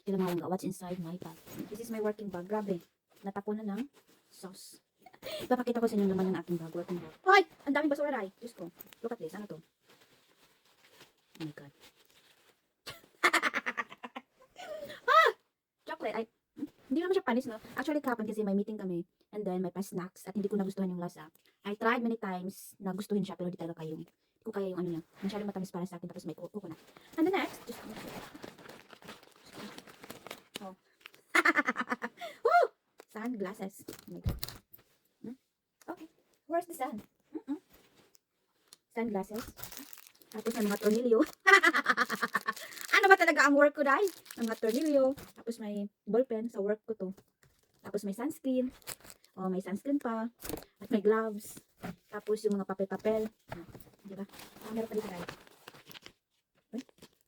Tila mga langga, what's inside my bag? This is my working bag. Grabe. Natapon na ng sauce. Papakita ko sa inyo naman ng aking bag. Working bag. Ay! Ang daming basura, Ray. Diyos ko. Look at this. Ano to? Oh my God. Chocolate. Ay, hindi naman siya panis, no? Actually, kahapon kasi may meeting kami. And then, may pa-snacks. At hindi ko nagustuhan yung lasa. I tried many times na gustuhin siya. Pero hindi talaga kaya yung ko kaya yung ano niya. Masyadong matamis para sa akin. Tapos may coconut. And the next, just oh. Woo! Sunglasses. Oh my God. Okay. Where's the sun? Sunglasses. Tapos may mga tornilyo. Ano ba talaga ang work ko, dahil? Mga tornilyo. Tapos may ballpen sa work ko to. Tapos may sunscreen. Oh, may sunscreen pa. At may gloves. Tapos yung mga papel-papel. Diba? Meron pa dito, guys.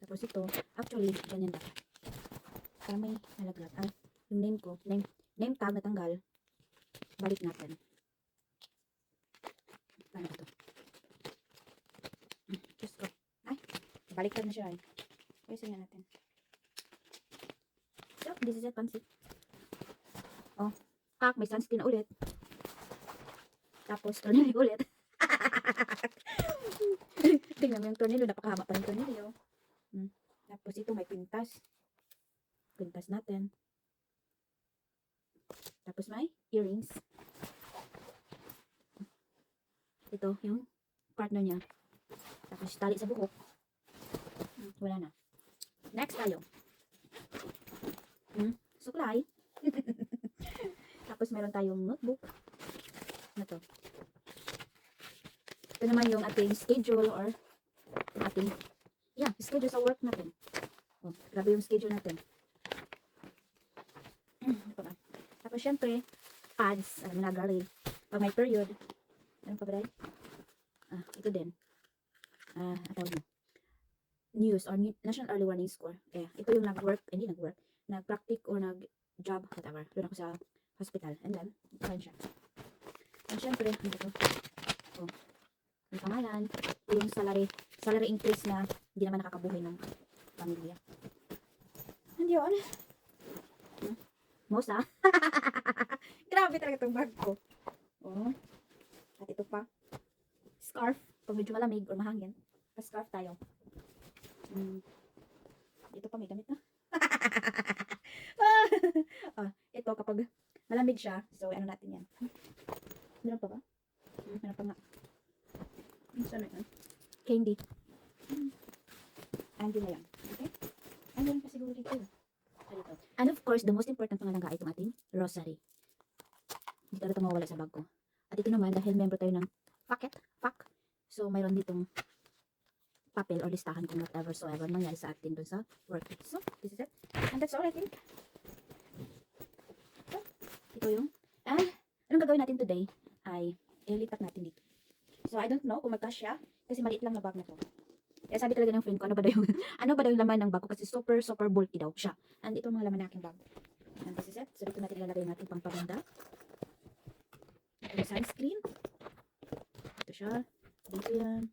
Tapos ito. Actually, ganyan dapat. Para may nalaglag. Yung name ko. Name tag na tanggal. Balik natin. Paano ito? Diyos ko. Ay, baliktad na siya. Ayusin nga natin. So, this is it, pansit. Oh, may sunscreen na ulit. Tapos, tornilyo ulit. Tingnan mo yung tornilyo. Napakahaba pa ng tornilyo. Tapos, ito may pintas. Pintas natin. Tapos, may earrings. Ito, yung partner niya. Tapos, tali sa buhok. Wala na. Next tayo. Suklay. Tapos, meron tayong notebook. Ano to? Ito naman yung ating schedule or ating, schedule sa work natin. Oh, grabe yung schedule natin. Tapos, syempre, pads. Alam mo na, girly. Pag may period. Ano pa ba, ito din. Atawag mo. News or National Early Warning Score. Ito yung nag-practic or nag-job, whatever. Doon ako sa hospital. And then, ito siya. And syempre, ito. Oh, yung pangalan. Yung salary increase na hindi naman nakakabuhay ng pamilya. And yun. Mosa. Grabe talaga itong bag ko. Oh. At ito pa. Scarf. Pag medyo malamig or mahangin. Pa-scarf tayo. Ito pa may damit na. Ito kapag malamig siya. So, ano natin yan. Meron pa ba? Meron pa nga. Saan na yan? Candy. Candy na yan. Okay? Ano yan pa siguro dito? And of course, the most important pangalangga ay itong ating rosary. Hindi talaga mawawala sa bag ko. At ito naman, dahil member tayo ng FAC. So, mayroon ditong papel or listahan kung whatever so ever mangyari sa atin dun sa work. So, this is it. And that's all, I think. So, ito yung, anong gagawin natin today ay ililipat natin dito. So, I don't know kung magkasya kasi maliit lang na bag na to. Kaya sabi talaga ng friend ko, ano ba daw yung laman ng bag ko kasi super bulky daw siya. And ito mga laman ng aking bag. And this is it. So, dito natin ilalagay natin pang paganda. Ito yung sunscreen. Ito siya. Dito yan.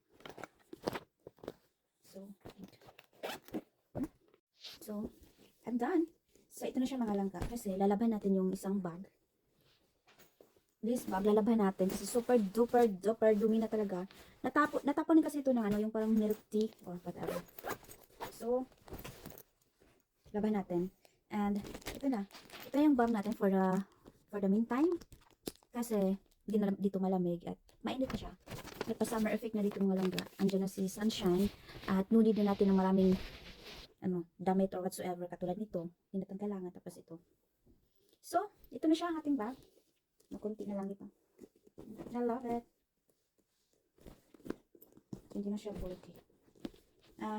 So, I'm done. So, ito na siya mga langga. Kasi, lalaban natin yung isang bag. This bag, lalaban natin. Kasi, super duper dumi na talaga. Natapon kasi ito ng yung parang milk tea or whatever. So, laban natin. And, ito na. Ito na yung bag natin for the meantime. Kasi, hindi na dito malamig at mainit na siya. At pa-summer effect na dito mga langga. Andiyan na si sunshine. At nunid na natin ng maraming damit or whatsoever katulad nito. Hindi natin kailangan. Tapos ito. So, ito na siya ang ating bag. Makunti na lang ito. I love it. Hindi na siya bulky.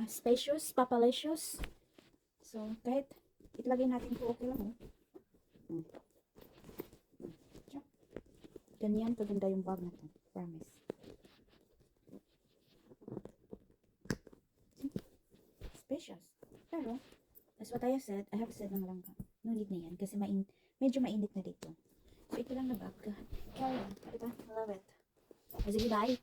Spacious, papalicious. So, kahit itlagay natin ito, okay lang. Ganyan kaganda yung bag na ito. Promise. Spacious. Pero, as what I have said mga langga, no need na yan kasi medyo mainit na dito. So, ito lang na bag. Carry on. Diba? I love it. Sige, bye.